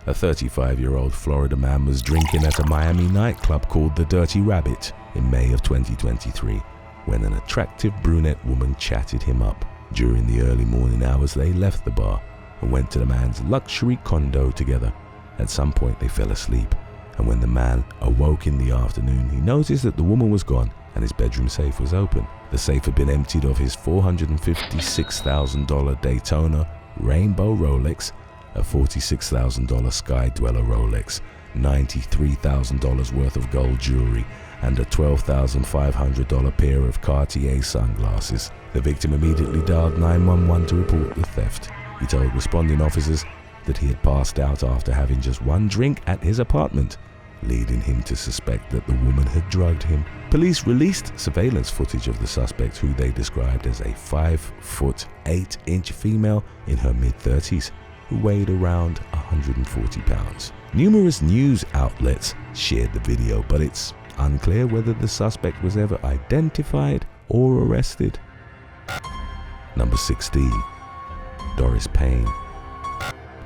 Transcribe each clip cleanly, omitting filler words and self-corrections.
A 35-year-old Florida man was drinking at a Miami nightclub called the Dirty Rabbit in May of 2023 when an attractive brunette woman chatted him up. During the early morning hours, they left the bar and went to the man's luxury condo together. At some point, they fell asleep, and when the man awoke in the afternoon, he noticed that the woman was gone and his bedroom safe was open. The safe had been emptied of his $456,000 Daytona Rainbow Rolex, a $46,000 Sky Dweller Rolex, $93,000 worth of gold jewelry, and a $12,500 pair of Cartier sunglasses. The victim immediately dialed 911 to report the theft. He told responding officers that he had passed out after having just one drink at his apartment, leading him to suspect that the woman had drugged him. Police released surveillance footage of the suspect, who they described as a 5'8" female in her mid-30s, who weighed around 140 pounds. Numerous news outlets shared the video, but it's unclear whether the suspect was ever identified or arrested. Number 16. Doris Payne.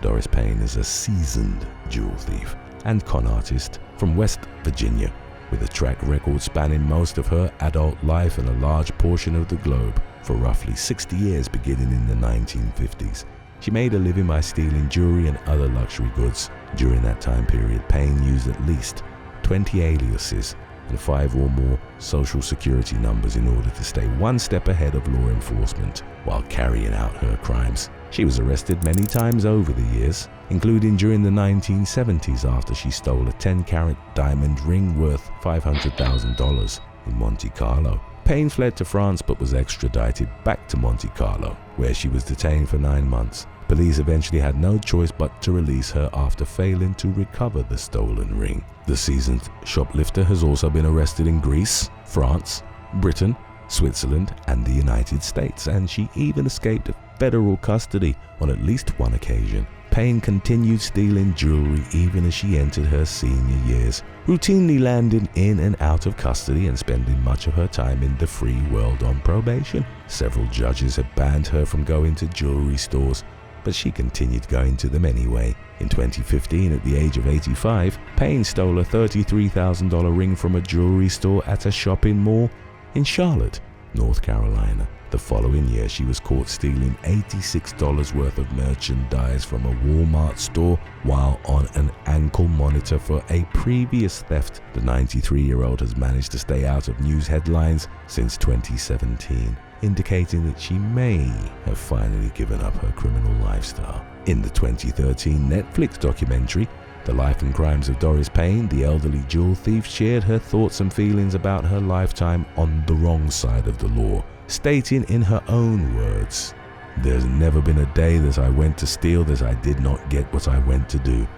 Doris Payne is a seasoned jewel thief and con artist from West Virginia, with a track record spanning most of her adult life and a large portion of the globe for roughly 60 years beginning in the 1950s. She made a living by stealing jewelry and other luxury goods. During that time period, Payne used at least 20 aliases and 5 or more social security numbers in order to stay one step ahead of law enforcement while carrying out her crimes. She was arrested many times over the years, including during the 1970s after she stole a 10-carat diamond ring worth $500,000 in Monte Carlo. Payne fled to France but was extradited back to Monte Carlo, where she was detained for 9 months. Police eventually had no choice but to release her after failing to recover the stolen ring. The seasoned shoplifter has also been arrested in Greece, France, Britain, Switzerland, and the United States, and she even escaped federal custody on at least one occasion. Payne continued stealing jewelry even as she entered her senior years, routinely landing in and out of custody and spending much of her time in the free world on probation. Several judges had banned her from going to jewelry stores, but she continued going to them anyway. In 2015, at the age of 85, Payne stole a $33,000 ring from a jewelry store at a shopping mall in Charlotte, North Carolina. The following year, she was caught stealing $86 worth of merchandise from a Walmart store while on an ankle monitor for a previous theft. The 93-year-old has managed to stay out of news headlines since 2017, indicating that she may have finally given up her criminal lifestyle. In the 2013 Netflix documentary, The Life and Crimes of Doris Payne, the elderly jewel thief shared her thoughts and feelings about her lifetime on the wrong side of the law, stating in her own words, "There's never been a day that I went to steal that I did not get what I went to do."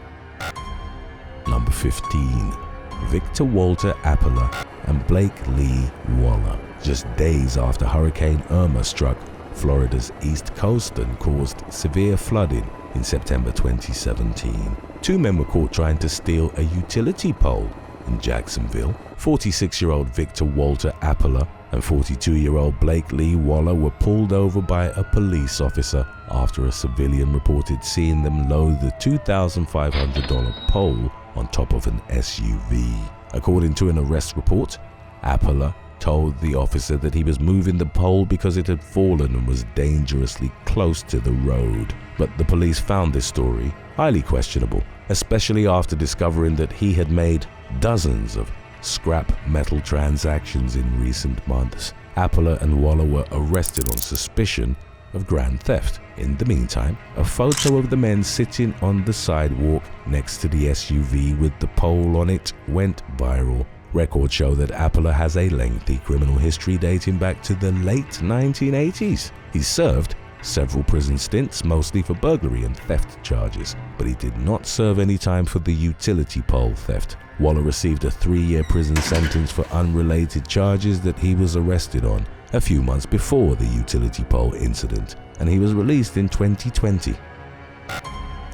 Number 15. Victor Walter Appeler and Blake Lee Waller. Just days after Hurricane Irma struck Florida's east coast and caused severe flooding in September 2017, 2 men were caught trying to steal a utility pole in Jacksonville. 46-year-old Victor Walter Appeler and 42-year-old Blake Lee Waller were pulled over by a police officer after a civilian reported seeing them load the $2,500 pole on top of an SUV. According to an arrest report, Appeler told the officer that he was moving the pole because it had fallen and was dangerously close to the road. But the police found this story highly questionable, especially after discovering that he had made dozens of scrap metal transactions in recent months. Appeler and Waller were arrested on suspicion of grand theft. In the meantime, a photo of the men sitting on the sidewalk next to the SUV with the pole on it went viral. Records show that Appeler has a lengthy criminal history dating back to the late 1980s. He served several prison stints, mostly for burglary and theft charges, but he did not serve any time for the utility pole theft. Waller received a 3-year prison sentence for unrelated charges that he was arrested on a few months before the utility pole incident, and he was released in 2020.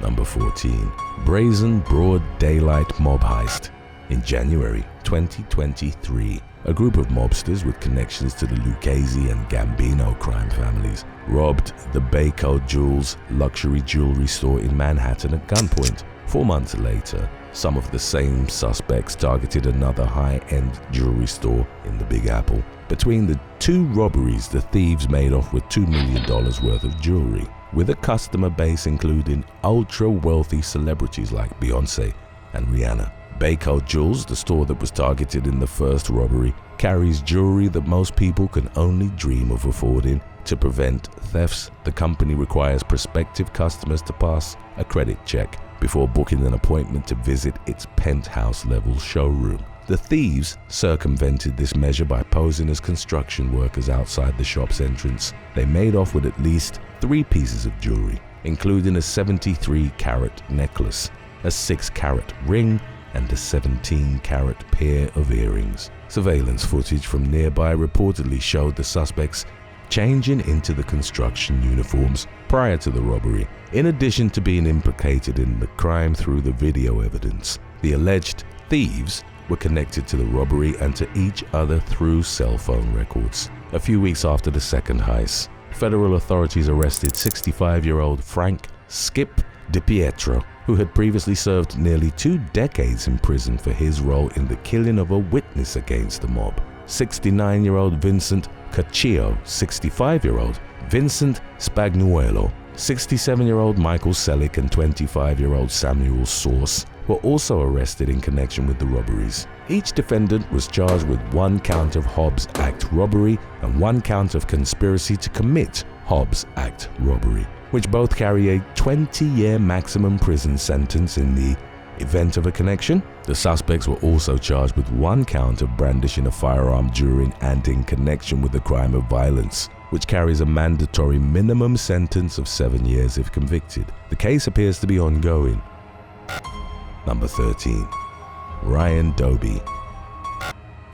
Number 14. Brazen broad daylight mob heist. In January 2023, a group of mobsters with connections to the Lucchese and Gambino crime families robbed the Bayco Jewels luxury jewelry store in Manhattan at gunpoint. 4 months later, some of the same suspects targeted another high-end jewelry store in the Big Apple. Between the two robberies, the thieves made off with $2 million worth of jewelry, with a customer base including ultra-wealthy celebrities like Beyoncé and Rihanna. Baco Jewels, the store that was targeted in the first robbery, carries jewelry that most people can only dream of affording. To prevent thefts, the company requires prospective customers to pass a credit check before booking an appointment to visit its penthouse-level showroom. The thieves circumvented this measure by posing as construction workers outside the shop's entrance. They made off with at least 3 pieces of jewelry, including a 73-carat necklace, a 6-carat ring, and a 17-carat pair of earrings. Surveillance footage from nearby reportedly showed the suspects changing into the construction uniforms prior to the robbery. In addition to being implicated in the crime through the video evidence, the alleged thieves were connected to the robbery and to each other through cell phone records. A few weeks after the second heist, federal authorities arrested 65-year-old Frank Skip DiPietro, who had previously served nearly 2 decades in prison for his role in the killing of a witness against the mob. 69-year-old Vincent Caccio, 65-year-old Vincent Spagnuolo, 67-year-old Michael Selick, and 25-year-old Samuel Source were also arrested in connection with the robberies. Each defendant was charged with 1 count of Hobbs Act robbery and 1 count of conspiracy to commit Hobbs Act robbery, which both carry a 20-year maximum prison sentence in the event of a connection. The suspects were also charged with 1 count of brandishing a firearm during and in connection with the crime of violence, which carries a mandatory minimum sentence of 7 years if convicted. The case appears to be ongoing. Number 13. Ryan Doby.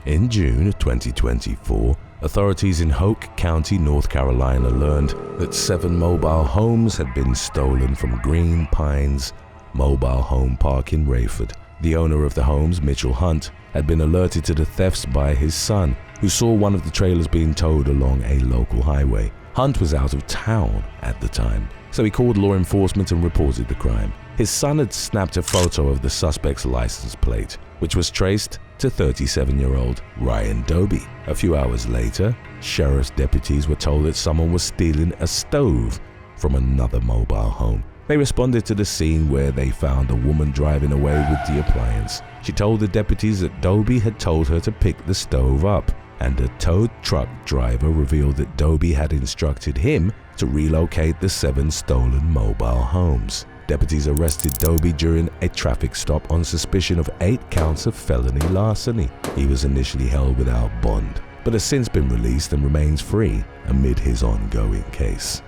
In June 2024, authorities in Hoke County, North Carolina learned that 7 mobile homes had been stolen from Green Pines Mobile Home Park in Rayford. The owner of the homes, Mitchell Hunt, had been alerted to the thefts by his son, who saw one of the trailers being towed along a local highway. Hunt was out of town at the time, so he called law enforcement and reported the crime. His son had snapped a photo of the suspect's license plate, which was traced to 37-year-old Ryan Doby. A few hours later, sheriff's deputies were told that someone was stealing a stove from another mobile home. They responded to the scene where they found a woman driving away with the appliance. She told the deputies that Doby had told her to pick the stove up, and a tow truck driver revealed that Doby had instructed him to relocate the 7 stolen mobile homes. Deputies arrested Doby during a traffic stop on suspicion of 8 counts of felony larceny. He was initially held without bond, but has since been released and remains free amid his ongoing case.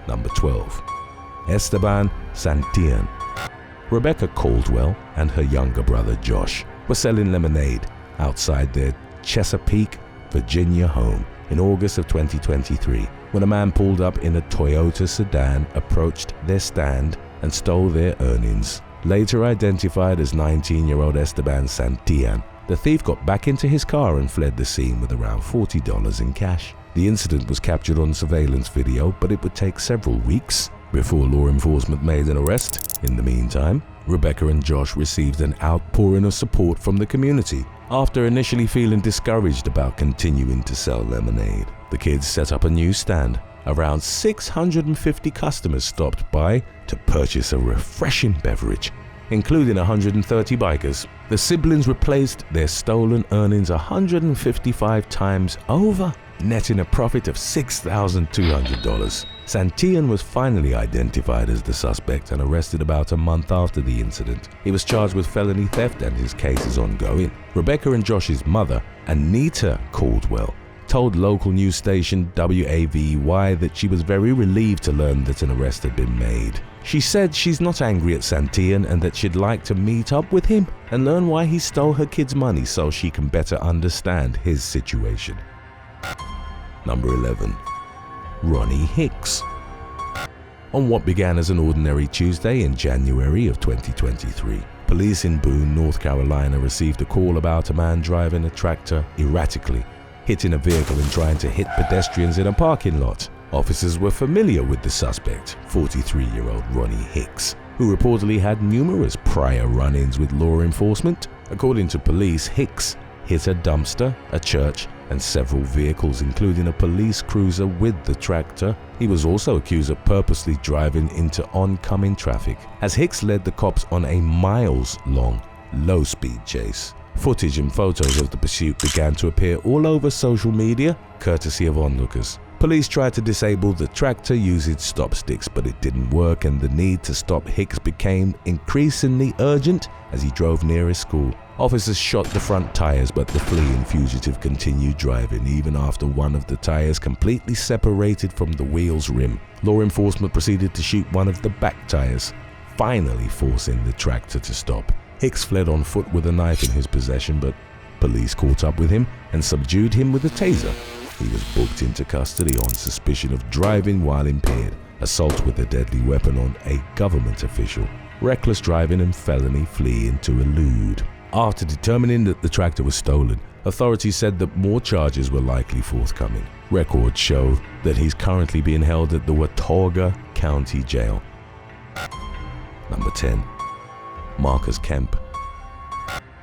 Number 12. Esteban Santillan. Rebecca Caldwell and her younger brother Josh were selling lemonade outside their Chesapeake, Virginia home in August of 2023 when a man pulled up in a Toyota sedan, approached their stand and stole their earnings. Later identified as 19-year-old Esteban Santillan, the thief got back into his car and fled the scene with around $40 in cash. The incident was captured on surveillance video, but it would take several weeks before law enforcement made an arrest. In the meantime, Rebecca and Josh received an outpouring of support from the community. After initially feeling discouraged about continuing to sell lemonade, the kids set up a new stand. Around 650 customers stopped by to purchase a refreshing beverage, including 130 bikers. The siblings replaced their stolen earnings 155 times over, netting a profit of $6,200. Santillan was finally identified as the suspect and arrested about a month after the incident. He was charged with felony theft and his case is ongoing. Rebecca and Josh's mother, Anita Caldwell, told local news station WAVY that she was very relieved to learn that an arrest had been made. She said she's not angry at Santillan and that she'd like to meet up with him and learn why he stole her kids' money so she can better understand his situation. Number 11. Ronnie Hicks. On what began as an ordinary Tuesday in January of 2023, police in Boone, North Carolina received a call about a man driving a tractor erratically, hitting a vehicle and trying to hit pedestrians in a parking lot. Officers were familiar with the suspect, 43-year-old Ronnie Hicks, who reportedly had numerous prior run-ins with law enforcement. According to police, Hicks hit a dumpster, a church, and several vehicles, including a police cruiser with the tractor. He was also accused of purposely driving into oncoming traffic, as Hicks led the cops on a miles-long, low-speed chase. Footage and photos of the pursuit began to appear all over social media, courtesy of onlookers. Police tried to disable the tractor using stop sticks, but it didn't work, and the need to stop Hicks became increasingly urgent as he drove near his school. Officers shot the front tires, but the fleeing fugitive continued driving, even after one of the tires completely separated from the wheel's rim. Law enforcement proceeded to shoot one of the back tires, finally forcing the tractor to stop. Hicks fled on foot with a knife in his possession, but police caught up with him and subdued him with a taser. He was booked into custody on suspicion of driving while impaired, assault with a deadly weapon on a government official, reckless driving, and felony fleeing to elude. After determining that the tractor was stolen, authorities said that more charges were likely forthcoming. Records show that he's currently being held at the Watauga County Jail. Number 10. Marcus Kemp.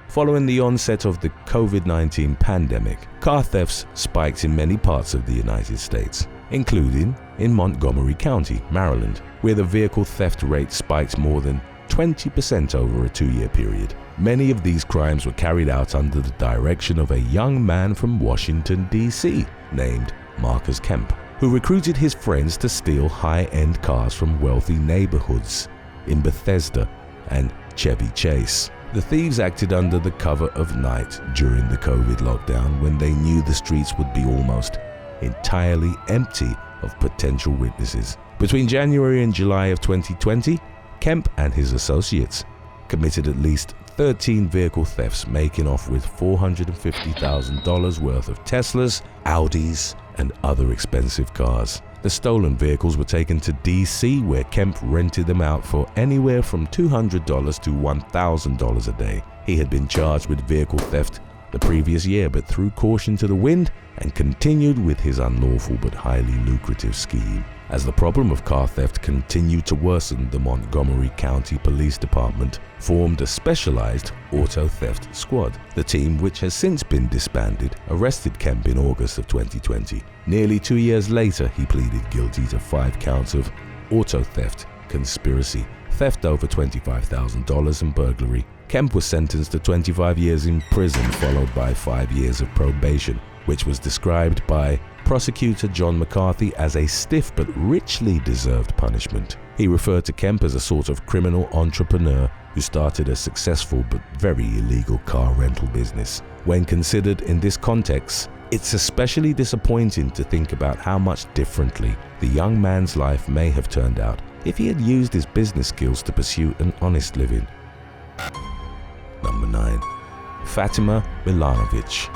Following the onset of the COVID-19 pandemic, car thefts spiked in many parts of the United States, including in Montgomery County, Maryland, where the vehicle theft rate spiked more than 20% over a 2-year period. Many of these crimes were carried out under the direction of a young man from Washington, D.C., named Marcus Kemp, who recruited his friends to steal high-end cars from wealthy neighborhoods in Bethesda and Chevy Chase. The thieves acted under the cover of night during the COVID lockdown, when they knew the streets would be almost entirely empty of potential witnesses. Between January and July of 2020, Kemp and his associates committed at least 13 vehicle thefts, making off with $450,000 worth of Teslas, Audis, and other expensive cars. The stolen vehicles were taken to D.C., where Kemp rented them out for anywhere from $200 to $1,000 a day. He had been charged with vehicle theft the previous year, but threw caution to the wind and continued with his unlawful but highly lucrative scheme. As the problem of car theft continued to worsen, the Montgomery County Police Department formed a specialized auto theft squad. The team, which has since been disbanded, arrested Kemp in August of 2020. Nearly 2 years later, he pleaded guilty to 5 counts of auto theft, conspiracy, theft over $25,000, and burglary. Kemp was sentenced to 25 years in prison, followed by 5 years of probation, which was described by prosecutor John McCarthy as a stiff but richly deserved punishment. He referred to Kemp as a sort of criminal entrepreneur who started a successful but very illegal car rental business. When considered in this context, it's especially disappointing to think about how much differently the young man's life may have turned out if he had used his business skills to pursue an honest living. Number 9. Fatima Milanovic.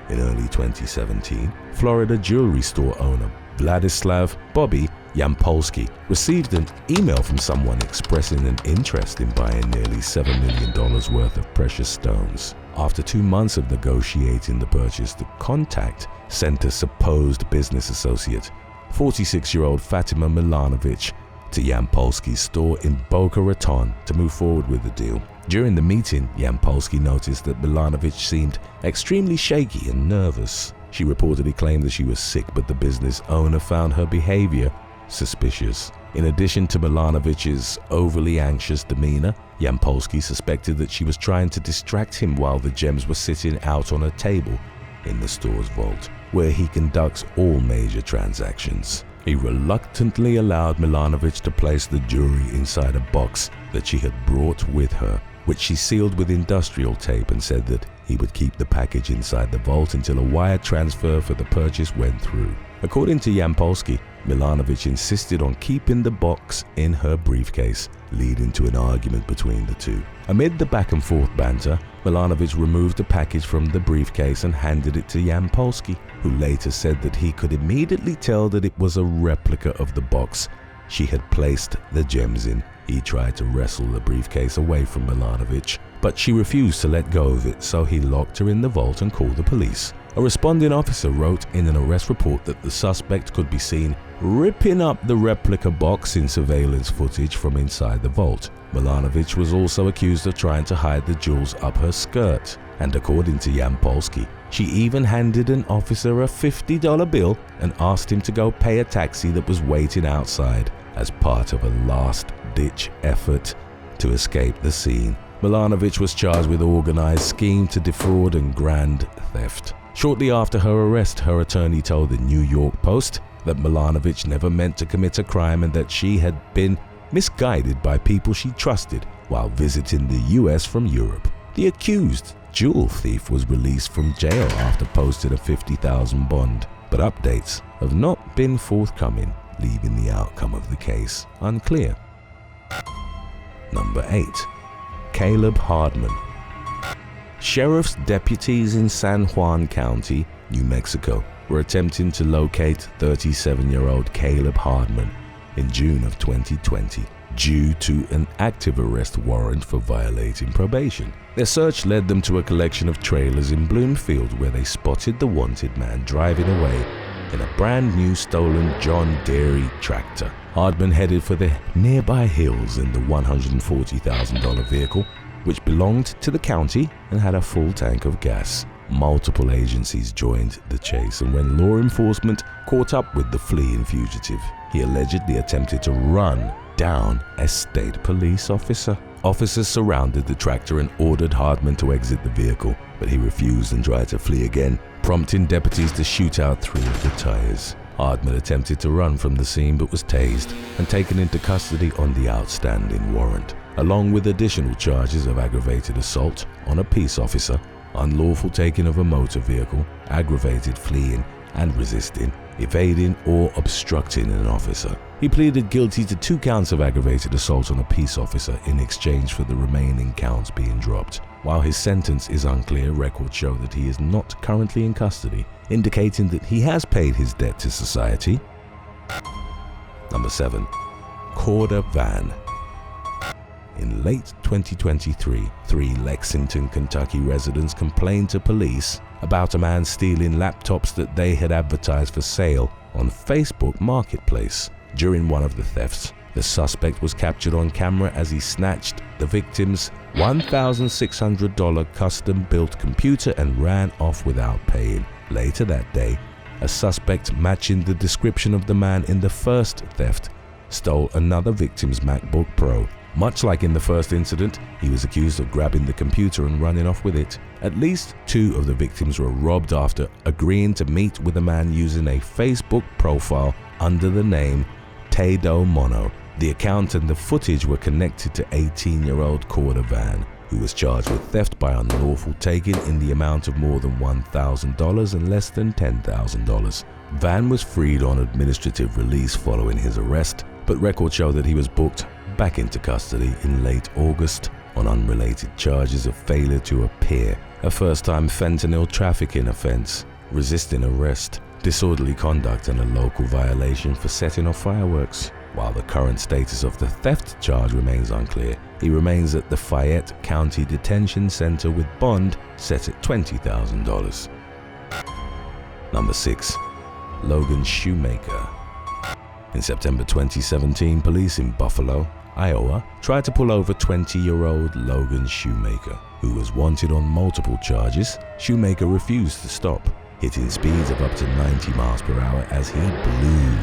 In early 2017, Florida jewelry store owner Vladislav Bobby Yampolsky received an email from someone expressing an interest in buying nearly $7 million worth of precious stones. After 2 months of negotiating the purchase, the contact sent a supposed business associate, 46-year-old Fatima Milanovic, to Yampolsky's store in Boca Raton to move forward with the deal. During the meeting, Yampolsky noticed that Milanovic seemed extremely shaky and nervous. She reportedly claimed that she was sick, but the business owner found her behavior suspicious. In addition to Milanovic's overly anxious demeanor, Yampolsky suspected that she was trying to distract him while the gems were sitting out on a table in the store's vault, where he conducts all major transactions. He reluctantly allowed Milanovic to place the jewelry inside a box that she had brought with her, which she sealed with industrial tape, and said that he would keep the package inside the vault until a wire transfer for the purchase went through. According to Yampolsky, Milanovic insisted on keeping the box in her briefcase, leading to an argument between the two. Amid the back and forth banter, Milanovic removed the package from the briefcase and handed it to Yampolsky, who later said that he could immediately tell that it was a replica of the box she had placed the gems in. He tried to wrestle the briefcase away from Milanovic, but she refused to let go of it, so he locked her in the vault and called the police. A responding officer wrote in an arrest report that the suspect could be seen ripping up the replica box in surveillance footage from inside the vault. Milanovic was also accused of trying to hide the jewels up her skirt, and according to Jan Polsky, she even handed an officer a $50 bill and asked him to go pay a taxi that was waiting outside as part of a last-ditch effort to escape the scene. Milanovic was charged with organized scheme to defraud and grand theft. Shortly after her arrest, her attorney told the New York Post that Milanovic never meant to commit a crime and that she had been misguided by people she trusted while visiting the US from Europe. The accused jewel thief was released from jail after posting a $50,000 bond, but updates have not been forthcoming, leaving the outcome of the case unclear. Number 8. Caleb Hardman. Sheriff's deputies in San Juan County, New Mexico, were attempting to locate 37-year-old Caleb Hardman in June of 2020 due to an active arrest warrant for violating probation. Their search led them to a collection of trailers in Bloomfield where they spotted the wanted man driving away in a brand new stolen John Deere tractor. Hardman headed for the nearby hills in the $140,000 vehicle, which belonged to the county and had a full tank of gas. Multiple agencies joined the chase, and when law enforcement caught up with the fleeing fugitive, he allegedly attempted to run down a state police officer. Officers surrounded the tractor and ordered Hardman to exit the vehicle, but he refused and tried to flee again, prompting deputies to shoot out 3 of the tires. Hardman attempted to run from the scene but was tased and taken into custody on the outstanding warrant, along with additional charges of aggravated assault on a peace officer, unlawful taking of a motor vehicle, aggravated fleeing and resisting, evading or obstructing an officer. He pleaded guilty to 2 counts of aggravated assault on a peace officer in exchange for the remaining counts being dropped. While his sentence is unclear, records show that he is not currently in custody, indicating that he has paid his debt to society. Number 7. Corda Van. In late 2023, 3 Lexington, Kentucky residents complained to police about a man stealing laptops that they had advertised for sale on Facebook Marketplace. During one of the thefts, the suspect was captured on camera as he snatched the victim's $1,600 custom-built computer and ran off without paying. Later that day, a suspect matching the description of the man in the first theft stole another victim's MacBook Pro. Much like in the first incident, he was accused of grabbing the computer and running off with it. At least 2 of the victims were robbed after agreeing to meet with a man using a Facebook profile under the name Tado Mono. The account and the footage were connected to 18-year-old Corda Van, who was charged with theft by unlawful taking in the amount of more than $1,000 and less than $10,000. Van was freed on administrative release following his arrest, but records show that he was booked back into custody in late August on unrelated charges of failure to appear, a first-time fentanyl trafficking offense, resisting arrest, disorderly conduct, and a local violation for setting off fireworks. While the current status of the theft charge remains unclear, he remains at the Fayette County Detention Center with bond set at $20,000. Number 6. Logan Shoemaker. In September 2017, police in Buffalo, Iowa, tried to pull over 20-year-old Logan Shoemaker, who was wanted on multiple charges. Shoemaker refused to stop, hitting speeds of up to 90 miles per hour as he blew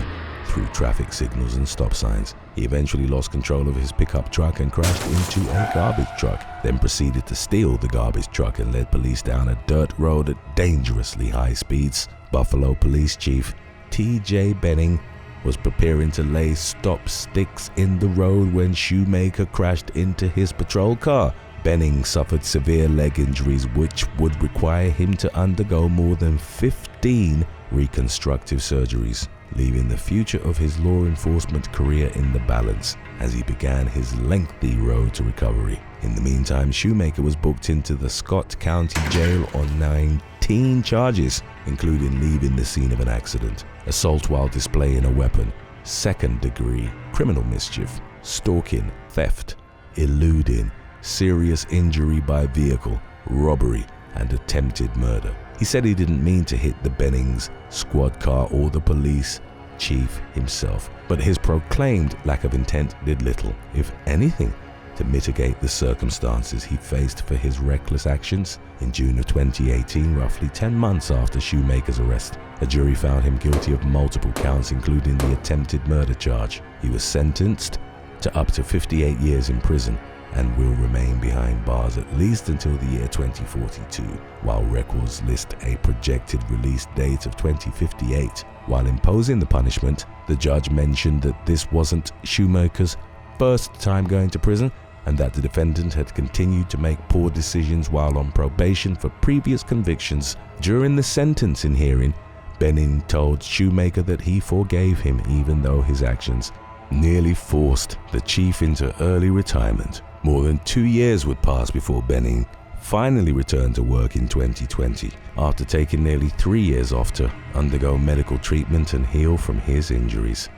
through traffic signals and stop signs. He eventually lost control of his pickup truck and crashed into a garbage truck, then proceeded to steal the garbage truck and led police down a dirt road at dangerously high speeds. Buffalo Police Chief T.J. Benning was preparing to lay stop sticks in the road when Shoemaker crashed into his patrol car. Benning suffered severe leg injuries which would require him to undergo more than 15 reconstructive surgeries, leaving the future of his law enforcement career in the balance as he began his lengthy road to recovery. In the meantime, Shoemaker was booked into the Scott County Jail on 19 charges, including leaving the scene of an accident, assault while displaying a weapon, second-degree criminal mischief, stalking, theft, eluding, serious injury by vehicle, robbery, and attempted murder. He said he didn't mean to hit the Bennings squad car or the police chief himself, but his proclaimed lack of intent did little, if anything, to mitigate the circumstances he faced for his reckless actions. In June of 2018, roughly 10 months after Shoemaker's arrest, a jury found him guilty of multiple counts, including the attempted murder charge. He was sentenced to up to 58 years in prison and will remain behind bars at least until the year 2042, while records list a projected release date of 2058. While imposing the punishment, the judge mentioned that this wasn't Shoemaker's first time going to prison, and that the defendant had continued to make poor decisions while on probation for previous convictions. During the sentencing hearing, Benning told Shoemaker that he forgave him even though his actions nearly forced the chief into early retirement. More than 2 years would pass before Benning finally returned to work in 2020, after taking nearly 3 years off to undergo medical treatment and heal from his injuries.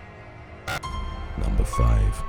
Number 5.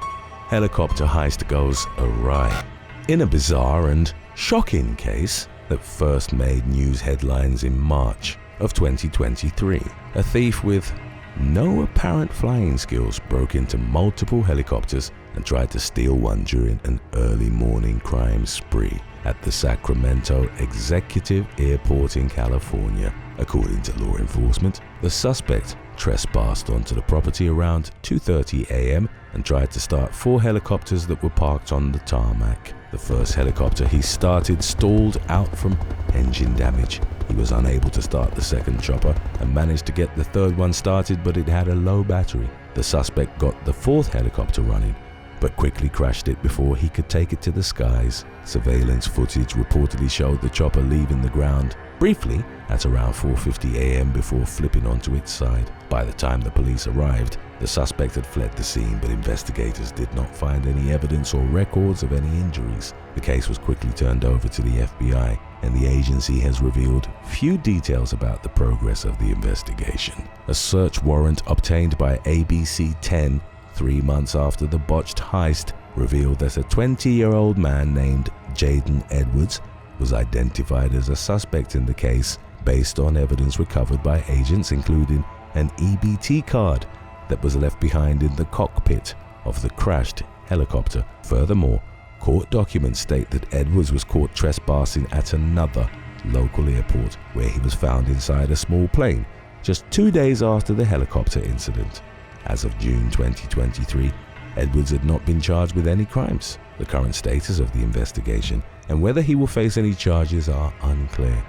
Helicopter heist goes awry. In a bizarre and shocking case that first made news headlines in March of 2023, a thief with no apparent flying skills broke into multiple helicopters and tried to steal one during an early morning crime spree at the Sacramento Executive Airport in California. According to law enforcement, the suspect trespassed onto the property around 2:30 a.m. and tried to start 4 helicopters that were parked on the tarmac. The first helicopter he started stalled out from engine damage. He was unable to start the second chopper and managed to get the third one started, but it had a low battery. The suspect got the 4th helicopter running, but quickly crashed it before he could take it to the skies. Surveillance footage reportedly showed the chopper leaving the ground briefly at around 4:50 a.m. before flipping onto its side. By the time the police arrived, the suspect had fled the scene, but investigators did not find any evidence or records of any injuries. The case was quickly turned over to the FBI, and the agency has revealed few details about the progress of the investigation. A search warrant obtained by ABC 10 3 months after the botched heist revealed that a 20-year-old man named Jaden Edwards was identified as a suspect in the case based on evidence recovered by agents, including an EBT card that was left behind in the cockpit of the crashed helicopter. Furthermore, court documents state that Edwards was caught trespassing at another local airport, where he was found inside a small plane just 2 days after the helicopter incident. As of June 2023, Edwards had not been charged with any crimes. The current status of the investigation and whether he will face any charges are unclear.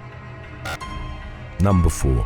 Number 4.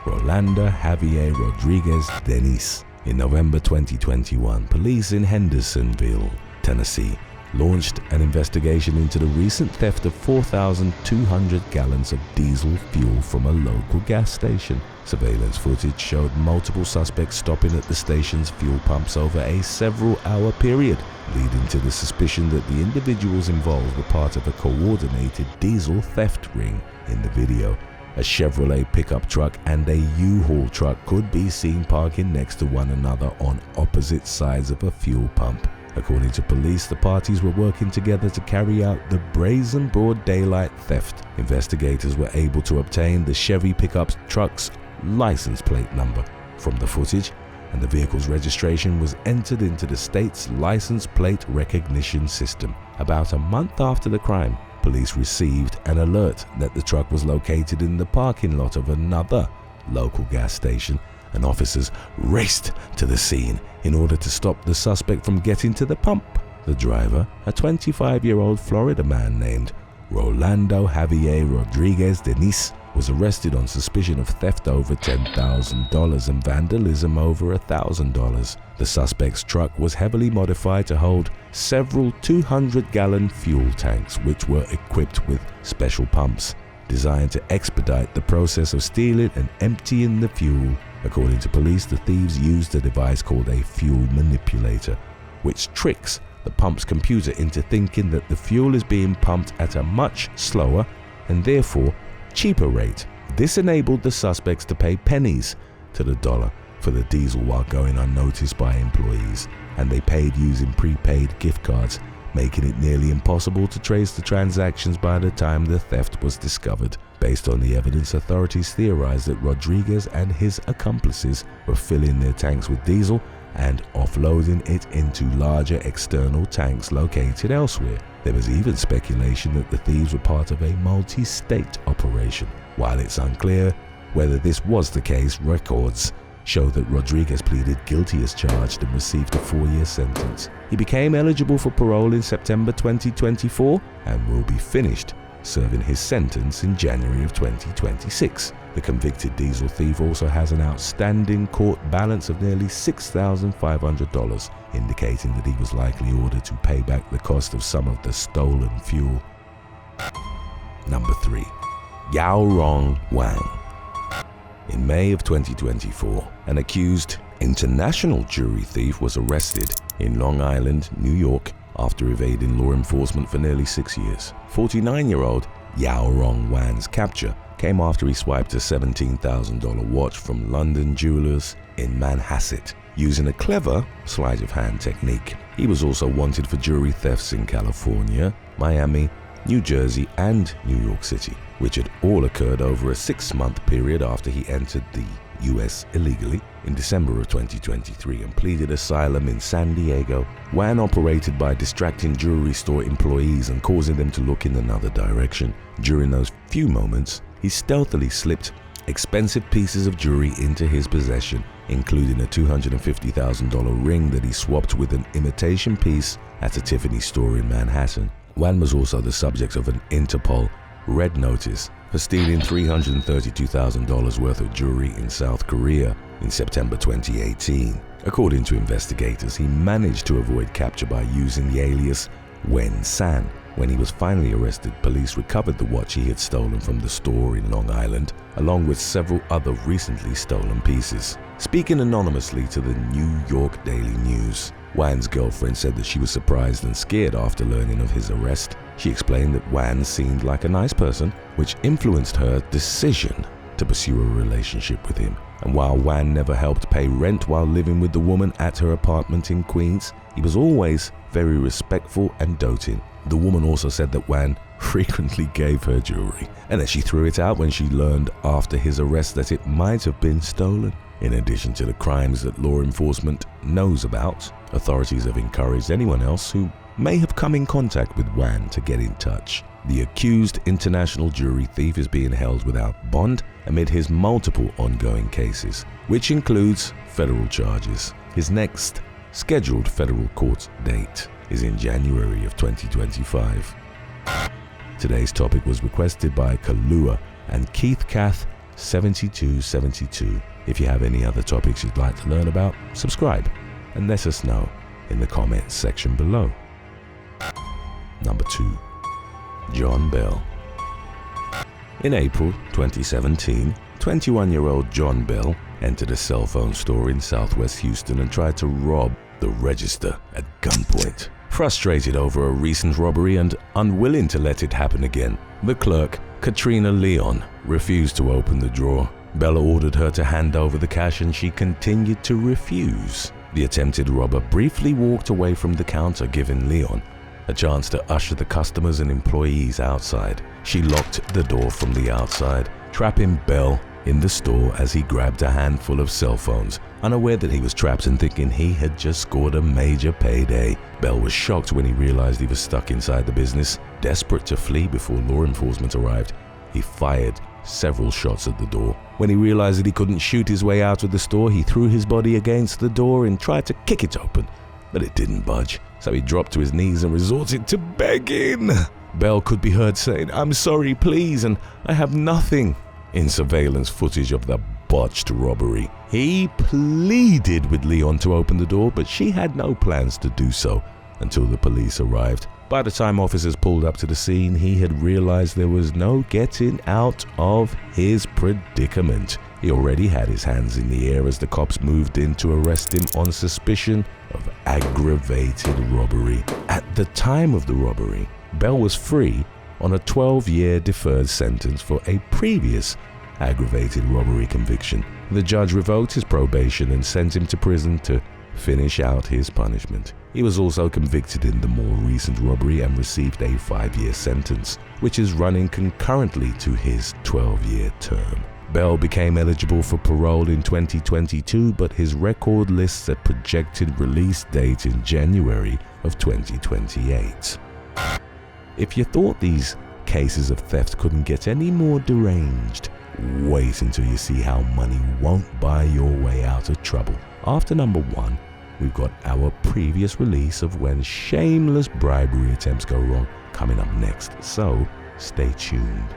Rolando Javier Rodriguez Denise. In November 2021, police in Hendersonville, Tennessee, launched an investigation into the recent theft of 4,200 gallons of diesel fuel from a local gas station. Surveillance footage showed multiple suspects stopping at the station's fuel pumps over a several-hour period, leading to the suspicion that the individuals involved were part of a coordinated diesel theft ring. In the video, a Chevrolet pickup truck and a U-Haul truck could be seen parking next to one another on opposite sides of a fuel pump. According to police, the parties were working together to carry out the brazen broad daylight theft. Investigators were able to obtain the Chevy pickup truck's license plate number from the footage, and the vehicle's registration was entered into the state's license plate recognition system. About a month after the crime, police received an alert that the truck was located in the parking lot of another local gas station, and officers raced to the scene in order to stop the suspect from getting to the pump. The driver, a 25-year-old Florida man named Rolando Javier Rodriguez Denise, was arrested on suspicion of theft over $10,000 and vandalism over $1,000. The suspect's truck was heavily modified to hold several 200-gallon fuel tanks, which were equipped with special pumps designed to expedite the process of stealing and emptying the fuel. According to police, the thieves used a device called a fuel manipulator, which tricks the pump's computer into thinking that the fuel is being pumped at a much slower and therefore cheaper rate. This enabled the suspects to pay pennies to the dollar for the diesel while going unnoticed by employees, and they paid using prepaid gift cards making it nearly impossible to trace the transactions by the time the theft was discovered. Based on the evidence, authorities theorized that Rodriguez and his accomplices were filling their tanks with diesel and offloading it into larger external tanks located elsewhere. There was even speculation that the thieves were part of a multi-state operation. While it's unclear whether this was the case, records show that Rodriguez pleaded guilty as charged and received a 4-year sentence. He became eligible for parole in September 2024 and will be finished serving his sentence in January of 2026. The convicted diesel thief also has an outstanding court balance of nearly $6,500, indicating that he was likely ordered to pay back the cost of some of the stolen fuel. Number 3. Yao Rong Wang. In May of 2024, an accused international jewelry thief was arrested in Long Island, New York, after evading law enforcement for nearly 6 years. 49-year-old Yao Rong Wan's capture came after he swiped a $17,000 watch from London jewelers in Manhasset using a clever sleight-of-hand technique. He was also wanted for jewelry thefts in California, Miami, New Jersey, and New York City, which had all occurred over a 6-month period after he entered the US illegally in December of 2023 and pleaded asylum in San Diego. Wan operated by distracting jewelry store employees and causing them to look in another direction. During those few moments, he stealthily slipped expensive pieces of jewelry into his possession, including a $250,000 ring that he swapped with an imitation piece at a Tiffany store in Manhattan. Wan was also the subject of an Interpol red notice for stealing $332,000 worth of jewelry in South Korea in September 2018. According to investigators, he managed to avoid capture by using the alias Wen San. When he was finally arrested, police recovered the watch he had stolen from the store in Long Island, along with several other recently stolen pieces. Speaking anonymously to the New York Daily News, Wan's girlfriend said that she was surprised and scared after learning of his arrest. She explained that Wan seemed like a nice person, which influenced her decision to pursue a relationship with him. And while Wan never helped pay rent while living with the woman at her apartment in Queens, he was always very respectful and doting. The woman also said that Wan frequently gave her jewelry, and that she threw it out when she learned after his arrest that it might have been stolen. In addition to the crimes that law enforcement knows about, authorities have encouraged anyone else who may have come in contact with Wan to get in touch. The accused international jewelry thief is being held without bond amid his multiple ongoing cases, which includes federal charges. His next scheduled federal court date is in January of 2025. Today's topic was requested by Kalua and Keith Cath 7272. If you have any other topics you'd like to learn about, subscribe and let us know in the comments section below. Number 2. John Bell. In April 2017, 21-year-old John Bell entered a cell phone store in southwest Houston and tried to rob the register at gunpoint. Frustrated over a recent robbery and unwilling to let it happen again, the clerk, Katrina Leon, refused to open the drawer. Bell ordered her to hand over the cash and she continued to refuse. The attempted robber briefly walked away from the counter, giving Leon a chance to usher the customers and employees outside. She locked the door from the outside, trapping Bell in the store as he grabbed a handful of cell phones, unaware that he was trapped and thinking he had just scored a major payday. Bell was shocked when he realized he was stuck inside the business. Desperate to flee before law enforcement arrived, he fired several shots at the door. When he realized that he couldn't shoot his way out of the store, he threw his body against the door and tried to kick it open, but it didn't budge, so he dropped to his knees and resorted to begging. Bell could be heard saying, "I'm sorry, please, and I have nothing," in surveillance footage of the botched robbery. He pleaded with Leon to open the door, but she had no plans to do so until the police arrived. By the time officers pulled up to the scene, he had realized there was no getting out of his predicament. He already had his hands in the air as the cops moved in to arrest him on suspicion of aggravated robbery. At the time of the robbery, Bell was free on a 12-year deferred sentence for a previous aggravated robbery conviction. The judge revoked his probation and sent him to prison to finish out his punishment. He was also convicted in the more recent robbery and received a 5-year sentence, which is running concurrently to his 12-year term. Bell became eligible for parole in 2022, but his record lists a projected release date in January of 2028. If you thought these cases of theft couldn't get any more deranged, wait until you see how money won't buy your way out of trouble. After number 1, we've got our previous release of when shameless bribery attempts go wrong coming up next, so stay tuned.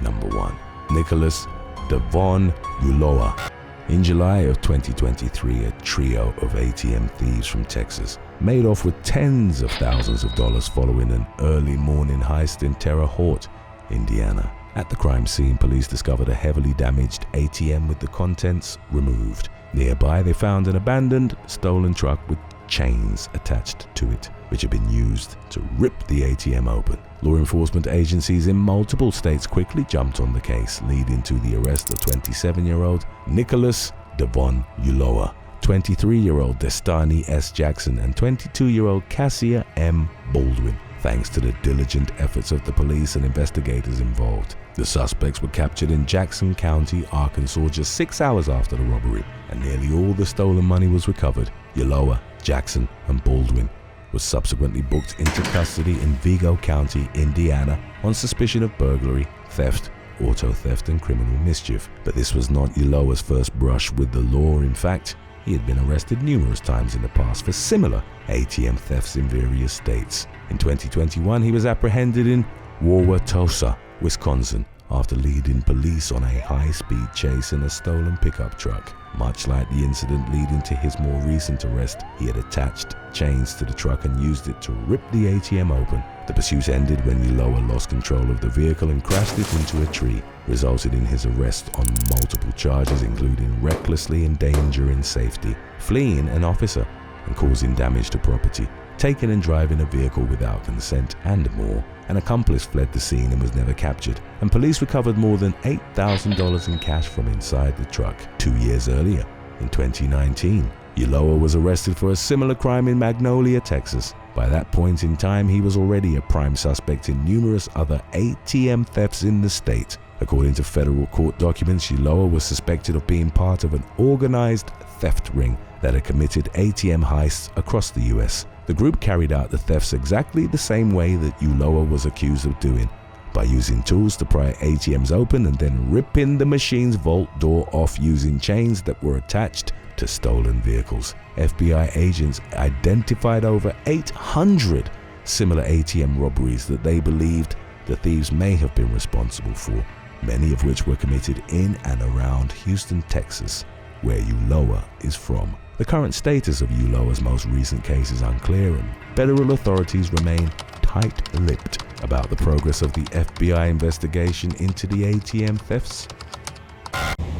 Number 1. Nicholas Devon Ulloa. In July of 2023, a trio of ATM thieves from Texas made off with tens of thousands of dollars following an early morning heist in Terre Haute, Indiana. At the crime scene, police discovered a heavily damaged ATM with the contents removed. Nearby, they found an abandoned, stolen truck with chains attached to it, which had been used to rip the ATM open. Law enforcement agencies in multiple states quickly jumped on the case, leading to the arrest of 27-year-old Nicholas Devon Ulloa, 23-year-old Destany S. Jackson, and 22-year-old Cassia M. Baldwin, thanks to the diligent efforts of the police and investigators involved. The suspects were captured in Jackson County, Arkansas, just 6 hours after the robbery, and nearly all the stolen money was recovered. Ulloa, Jackson, and Baldwin was subsequently booked into custody in Vigo County, Indiana, on suspicion of burglary, theft, auto theft, and criminal mischief. But this was not Ulloa's first brush with the law. In fact, he had been arrested numerous times in the past for similar ATM thefts in various states. In 2021, he was apprehended in Wauwatosa, Wisconsin, after leading police on a high-speed chase in a stolen pickup truck. Much like the incident leading to his more recent arrest, he had attached chains to the truck and used it to rip the ATM open. The pursuit ended when Ulloa lost control of the vehicle and crashed it into a tree, resulting in his arrest on multiple charges, including recklessly endangering safety, fleeing an officer, and causing damage to property, taking and driving a vehicle without consent, and more. An accomplice fled the scene and was never captured, and police recovered more than $8,000 in cash from inside the truck. 2 years earlier, in 2019, Ulloa was arrested for a similar crime in Magnolia, Texas. By that point in time, he was already a prime suspect in numerous other ATM thefts in the state. According to federal court documents, Ulloa was suspected of being part of an organized theft ring that had committed ATM heists across the U.S. The group carried out the thefts exactly the same way that Ulloa was accused of doing, by using tools to pry ATMs open and then ripping the machine's vault door off using chains that were attached to stolen vehicles. FBI agents identified over 800 similar ATM robberies that they believed the thieves may have been responsible for, many of which were committed in and around Houston, Texas, where Ulloa is from. The current status of Ulloa's most recent case is unclear, and federal authorities remain tight-lipped about the progress of the FBI investigation into the ATM thefts.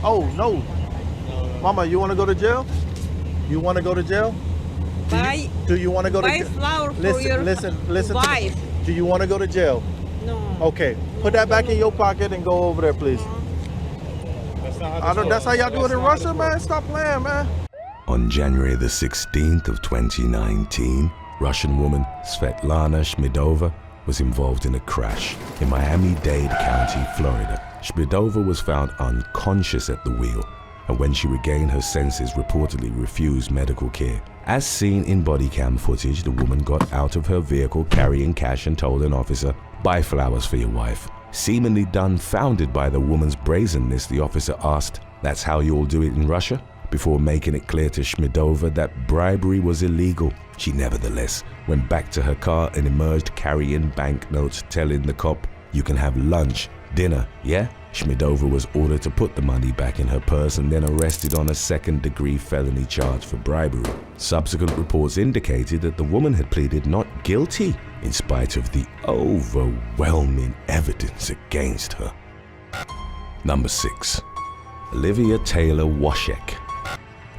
Oh, no. Mama, you want to go to jail? You want to go to jail? Do you want to go to jail? Buy flour for Listen, your listen wife. Do you want to go to jail? No. Okay. Put that back in your pocket and go over there, please. That's how y'all do it in Russia, man. Stop playing, man. On January the 16th of 2019, Russian woman Svetlana Shmidova was involved in a crash in Miami-Dade County, Florida. Shmidova was found unconscious at the wheel, and when she regained her senses, reportedly refused medical care. As seen in body cam footage, the woman got out of her vehicle carrying cash and told an officer, "Buy flowers for your wife." Seemingly dumbfounded by the woman's brazenness, the officer asked, "That's how you all do it in Russia?" Before making it clear to Shmidova that bribery was illegal. She nevertheless went back to her car and emerged carrying banknotes, telling the cop, "You can have lunch, dinner, yeah?" Shmidova was ordered to put the money back in her purse and then arrested on a second-degree felony charge for bribery. Subsequent reports indicated that the woman had pleaded not guilty in spite of the overwhelming evidence against her. Number 6. Olivia Taylor Washek.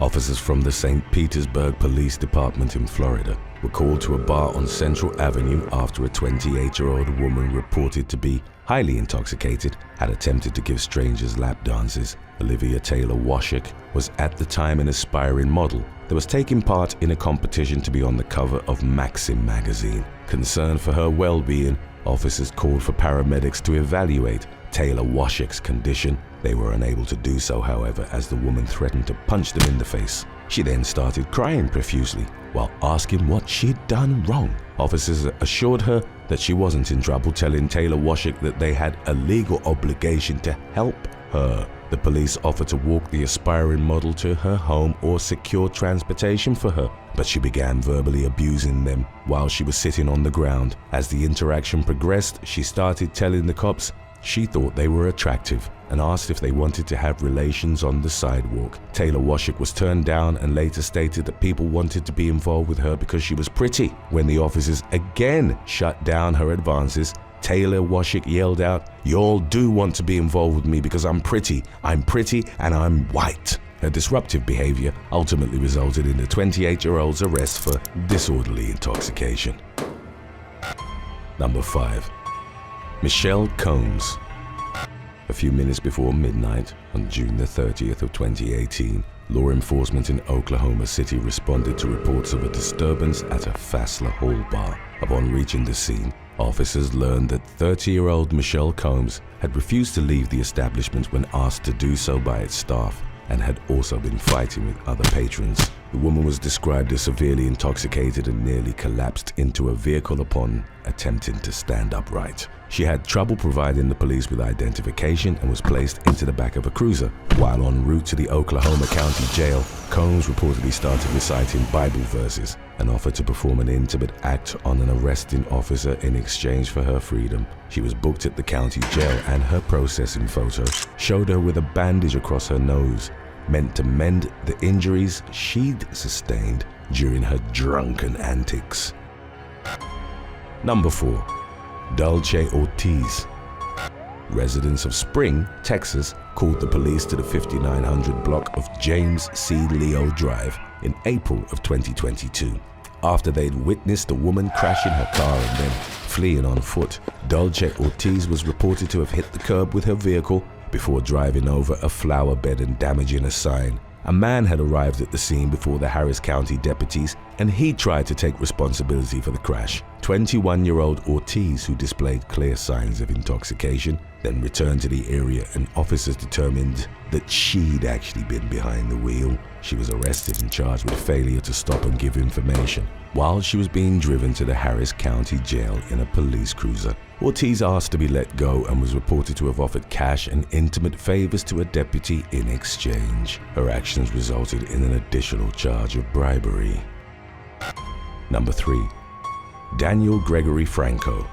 Officers from the St. Petersburg Police Department in Florida were called to a bar on Central Avenue after a 28-year-old woman reported to be highly intoxicated, had attempted to give strangers lap dances. Olivia Taylor Washik was at the time an aspiring model that was taking part in a competition to be on the cover of Maxim magazine. Concerned for her well-being, officers called for paramedics to evaluate Taylor Washik's condition. They were unable to do so, however, as the woman threatened to punch them in the face. She then started crying profusely while asking what she'd done wrong. Officers assured her that she wasn't in trouble, telling Taylor Washik that they had a legal obligation to help her. The police offered to walk the aspiring model to her home or secure transportation for her, but she began verbally abusing them while she was sitting on the ground. As the interaction progressed, she started telling the cops she thought they were attractive and asked if they wanted to have relations on the sidewalk. Taylor Washik was turned down and later stated that people wanted to be involved with her because she was pretty. When the officers again shut down her advances, Taylor Washik yelled out, "You all do want to be involved with me because I'm pretty and I'm white." Her disruptive behavior ultimately resulted in the 28-year-old's arrest for disorderly intoxication. Number 5. Michelle Combs. A few minutes before midnight on June the 30th of 2018, law enforcement in Oklahoma City responded to reports of a disturbance at a Fassler Hall bar. Upon reaching the scene, officers learned that 30-year-old Michelle Combs had refused to leave the establishment when asked to do so by its staff and had also been fighting with other patrons. The woman was described as severely intoxicated and nearly collapsed into a vehicle upon attempting to stand upright. She had trouble providing the police with identification and was placed into the back of a cruiser. While en route to the Oklahoma County Jail, Combs reportedly started reciting Bible verses and offered to perform an intimate act on an arresting officer in exchange for her freedom. She was booked at the county jail, and her processing photo showed her with a bandage across her nose, meant to mend the injuries she'd sustained during her drunken antics. Number 4. Dulce Ortiz. Residents of Spring, Texas, called the police to the 5900 block of James C. Leo Drive in April of 2022 after they'd witnessed a woman crashing her car and then fleeing on foot. Dulce Ortiz was reported to have hit the curb with her vehicle before driving over a flower bed and damaging a sign. A man had arrived at the scene before the Harris County deputies, and he tried to take responsibility for the crash. 21-year-old Ortiz, who displayed clear signs of intoxication, then returned to the area, and officers determined that she'd actually been behind the wheel. She was arrested and charged with failure to stop and give information while she was being driven to the Harris County Jail in a police cruiser. Ortiz asked to be let go and was reported to have offered cash and intimate favors to a deputy in exchange. Her actions resulted in an additional charge of bribery. Number 3. Daniel Gregory Franco.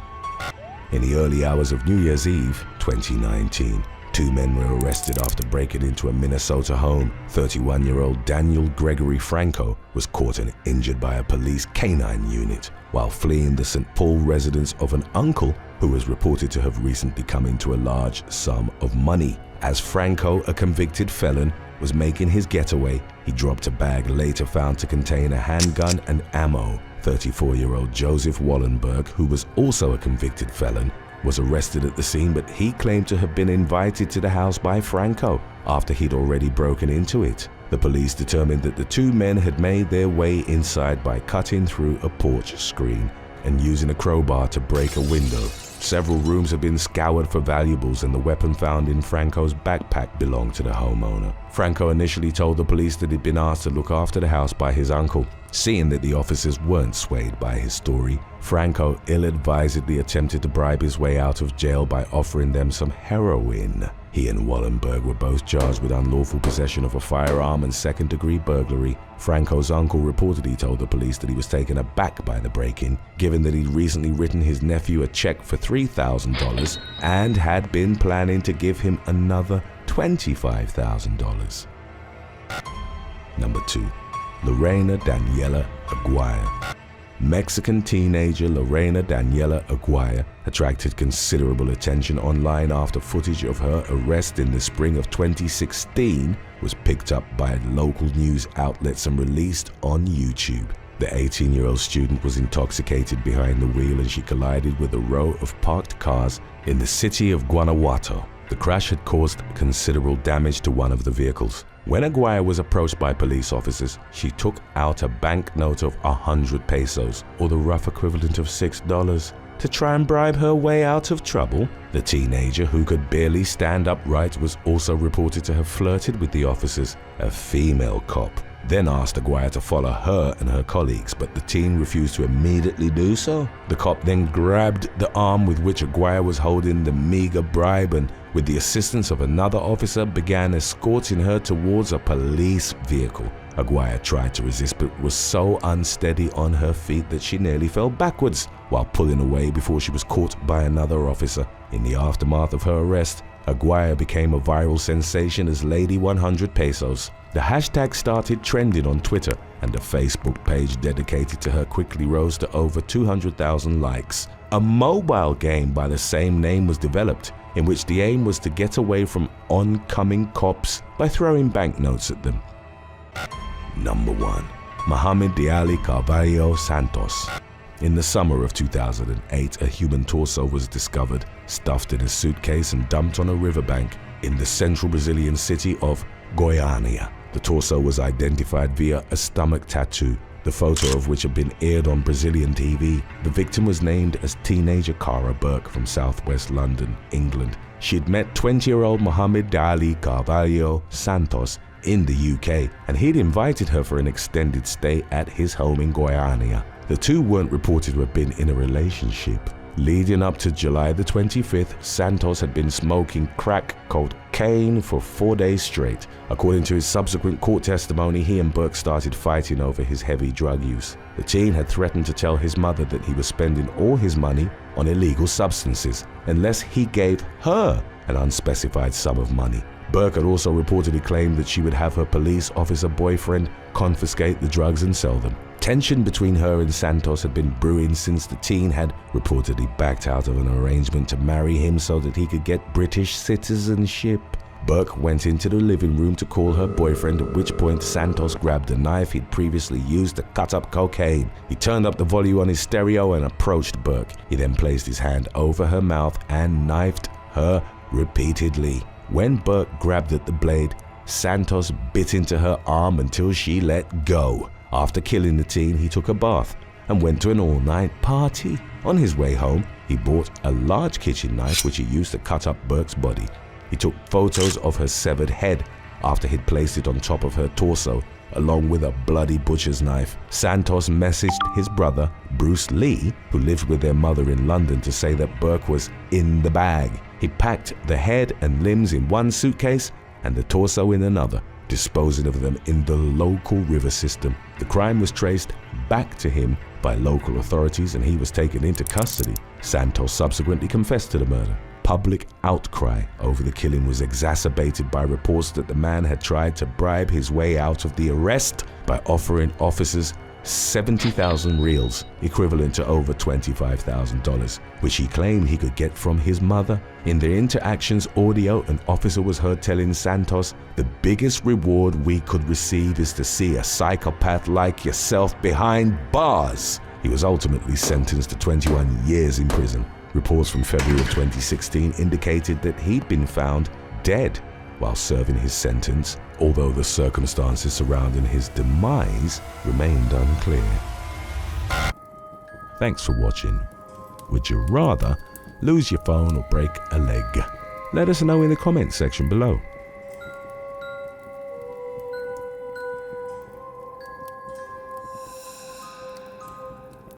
In the early hours of New Year's Eve, 2019, 2 men were arrested after breaking into a Minnesota home. 31-year-old Daniel Gregory Franco was caught and injured by a police canine unit while fleeing the St. Paul residence of an uncle who was reported to have recently come into a large sum of money. As Franco, a convicted felon, was making his getaway, he dropped a bag later found to contain a handgun and ammo. 34-year-old Joseph Wallenberg, who was also a convicted felon, was arrested at the scene, but he claimed to have been invited to the house by Franco after he'd already broken into it. The police determined that the 2 men had made their way inside by cutting through a porch screen and using a crowbar to break a window. Several rooms have been scoured for valuables, and the weapon found in Franco's backpack belonged to the homeowner. Franco initially told the police that he'd been asked to look after the house by his uncle. Seeing that the officers weren't swayed by his story, Franco ill-advisedly attempted to bribe his way out of jail by offering them some heroin. He and Wallenberg were both charged with unlawful possession of a firearm and second-degree burglary. Franco's uncle reportedly told the police that he was taken aback by the break-in, given that he'd recently written his nephew a check for $3,000 and had been planning to give him another $25,000. Number 2. Lorena Daniela Aguirre. Mexican teenager Lorena Daniela Aguirre attracted considerable attention online after footage of her arrest in the spring of 2016 was picked up by local news outlets and released on YouTube. The 18-year-old student was intoxicated behind the wheel and she collided with a row of parked cars in the city of Guanajuato. The crash had caused considerable damage to one of the vehicles. When Aguirre was approached by police officers, she took out a banknote of 100 pesos, or the rough equivalent of $6, to try and bribe her way out of trouble. The teenager, who could barely stand upright, was also reported to have flirted with the officers, a female cop, then asked Aguirre to follow her and her colleagues, but the teen refused to immediately do so. The cop then grabbed the arm with which Aguirre was holding the meager bribe and, with the assistance of another officer, began escorting her towards a police vehicle. Aguirre tried to resist but was so unsteady on her feet that she nearly fell backwards while pulling away before she was caught by another officer. In the aftermath of her arrest, Aguirre became a viral sensation as Lady 100 Pesos. The hashtag started trending on Twitter, and a Facebook page dedicated to her quickly rose to over 200,000 likes. A mobile game by the same name was developed, in which the aim was to get away from oncoming cops by throwing banknotes at them. Number 1. Mohamed Diali Carvalho Santos. In the summer of 2008, a human torso was discovered, stuffed in a suitcase and dumped on a riverbank in the central Brazilian city of Goiânia. The torso was identified via a stomach tattoo, the photo of which had been aired on Brazilian TV. The victim was named as teenager Cara Burke from southwest London, England. She had met 20-year-old Mohamed Diali Carvalho Santos in the UK, and he'd invited her for an extended stay at his home in Goiânia. The two weren't reported to have been in a relationship. Leading up to July the 25th, Santos had been smoking crack cocaine for 4 days straight. According to his subsequent court testimony, he and Burke started fighting over his heavy drug use. The teen had threatened to tell his mother that he was spending all his money on illegal substances unless he gave her an unspecified sum of money. Burke had also reportedly claimed that she would have her police officer boyfriend confiscate the drugs and sell them. Tension between her and Santos had been brewing since the teen had reportedly backed out of an arrangement to marry him so that he could get British citizenship. Burke went into the living room to call her boyfriend, at which point Santos grabbed a knife he'd previously used to cut up cocaine. He turned up the volume on his stereo and approached Burke. He then placed his hand over her mouth and knifed her repeatedly. When Burke grabbed at the blade, Santos bit into her arm until she let go. After killing the teen, he took a bath and went to an all-night party. On his way home, he bought a large kitchen knife which he used to cut up Burke's body. He took photos of her severed head after he'd placed it on top of her torso, along with a bloody butcher's knife. Santos messaged his brother, Bruce Lee, who lived with their mother in London, to say that Burke was in the bag. He packed the head and limbs in one suitcase and the torso in another, disposing of them in the local river system. The crime was traced back to him by local authorities and he was taken into custody. Santos subsequently confessed to the murder. Public outcry over the killing was exacerbated by reports that the man had tried to bribe his way out of the arrest by offering officers 70,000 reals, equivalent to over $25,000, which he claimed he could get from his mother. In their interactions audio, an officer was heard telling Santos, "The biggest reward we could receive is to see a psychopath like yourself behind bars." He was ultimately sentenced to 21 years in prison. Reports from February of 2016 indicated that he'd been found dead while serving his sentence, although the circumstances surrounding his demise remained unclear. Thanks for watching. Would you rather lose your phone or break a leg? Let us know in the comments section below.